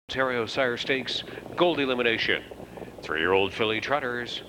Ontario Sire Stakes Gold Elimination. 3-year-old filly trotters.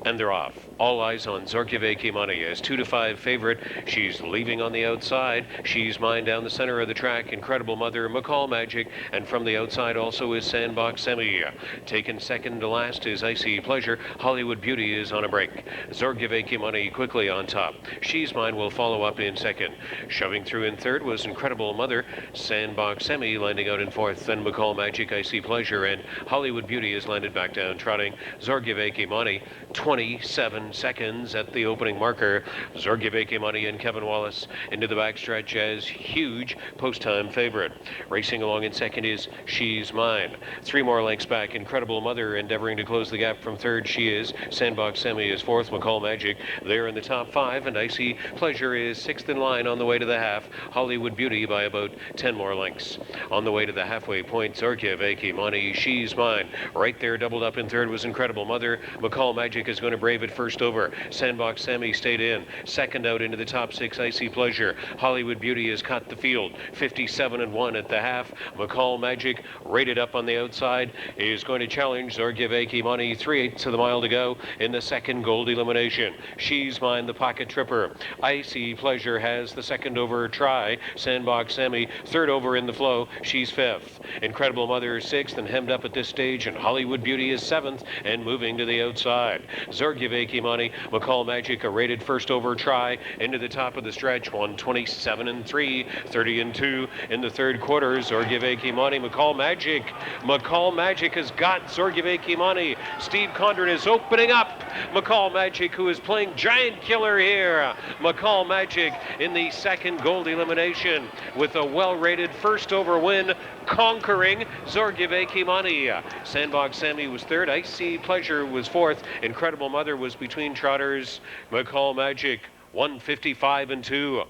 And they're off. All eyes on Zorgiveki Money as 2-5 favorite. She's leaving on the outside. She's Mine down the center of the track. Incredible Mother, MCCALL Magic, and from the outside also is Sandbox Semi. Taken second to last is Icy Pleasure. Hollywood Beauty is on a break. Zorgiveki Money quickly on top. She's Mine will follow up in second. Shoving through in third was Incredible Mother. Sandbox Semi landing out in fourth. Then MCCALL Magic, Icy Pleasure, and Hollywood Beauty is landed back down trotting. Zorgiveki Money 27 seconds at the opening marker. Zorgiveki Money and Kevin Wallace into the backstretch as huge post-time favorite. Racing along in second is She's Mine. 3 more lengths back. Incredible Mother endeavoring to close the gap from third. She is. Sandbox Semi is fourth. MCCALL Magic there in the top 5, and Icy Pleasure is sixth in line on the way to the half. Hollywood Beauty by about 10 more lengths. On the way to the halfway point, Zorgiveki Money, She's Mine. Right there, doubled up in third was Incredible Mother. MCCALL Magic is going to brave it first over. Sandbox Semi stayed in. Second out into the top 6, Icy Pleasure. Hollywood Beauty has cut the field. 57-1 at the half. MCCALL Magic rated up on the outside is going to challenge Zorgiveki Money. 3/8 of the mile to go in the second Gold Elimination. She's Mine, the pocket tripper. Icy Pleasure has the second over try. Sandbox Semi third over in the flow. She's fifth. Incredible Mother sixth and hemmed up at this stage, and Hollywood Beauty is seventh and moving to the outside. Zorgiveki Money, MCCALL Magic, a rated first over try into the top of the stretch. 127-3, 30-2 in the third quarter. Zorgiveki Money, MCCALL Magic. MCCALL Magic has got Zorgiveki Money. Steve Condren is opening up. MCCALL Magic, who is playing giant killer here. MCCALL Magic in the second Gold Elimination with a well-rated first over win, conquering Zorgiveki Money. Sandbox Semi was third. Icy Pleasure was fourth. Incredible Mother was between trotters. MCCALL Magic 155-2.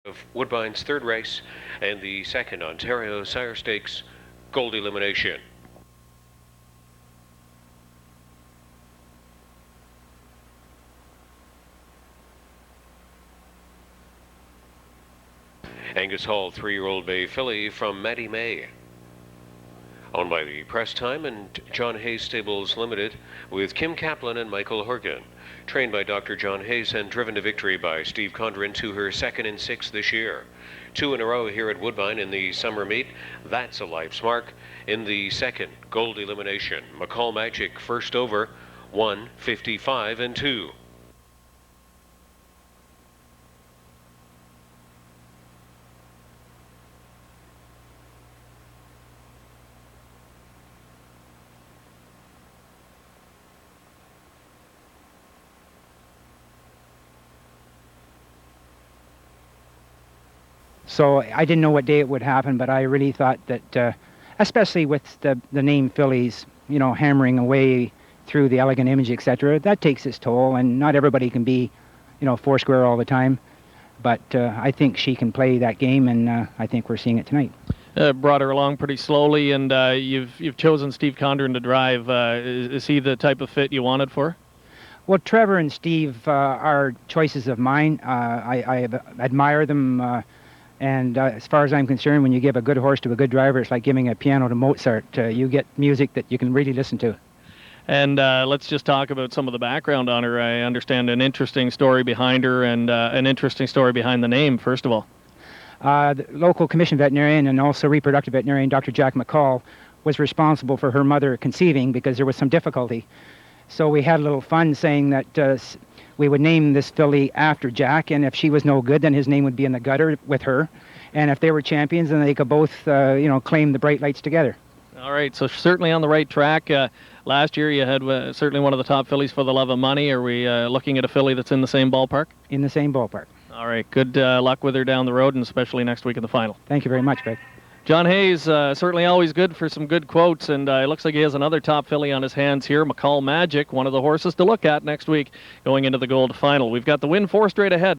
Of Woodbine's third race and the second Ontario Sire Stakes Gold Elimination. Angus Hall, 3-year-old bay filly from Maddie May. Owned by the Press Time and John Hayes Stables Limited with Kim Kaplan and Michael Horgan. Trained by Dr. John Hayes and driven to victory by Steve Condren to her second and sixth this year. 2 in a row here at Woodbine in the summer meet. That's a life's mark. In the second Gold Elimination, MCCALL Magic first over, 155-2. So I didn't know what day it would happen, but I really thought that, especially with the name fillies, you know, hammering away through the Elegant Image, etc., that takes its toll, and not everybody can be, you know, four square all the time. But I think she can play that game, and I think we're seeing it tonight. Brought her along pretty slowly, and you've chosen Steve Condren to drive. Is he the type of fit you wanted for her? Well, Trevor and Steve are choices of mine. I admire them. And as far as I'm concerned, when you give a good horse to a good driver, it's like giving a piano to Mozart. You get music that you can really listen to. And let's just talk about some of the background on her. I understand an interesting story behind her, and an interesting story behind the name, first of all. The local commission veterinarian and also reproductive veterinarian, Dr. Jack McCall, was responsible for her mother conceiving because there was some difficulty. So we had a little fun saying that we would name this filly after Jack, and if she was no good, then his name would be in the gutter with her. And if they were champions, then they could both, you know, claim the bright lights together. All right, so certainly on the right track. Last year you had certainly one of the top fillies for the love of money. Are we looking at a filly that's in the same ballpark? In the same ballpark. All right, good luck with her down the road, and especially next week in the final. Thank you very much, Greg. John Hayes, certainly always good for some good quotes, and it looks like he has another top filly on his hands here, MCCALL Magic, one of the horses to look at next week going into the Gold Final. We've got the win 4 straight ahead.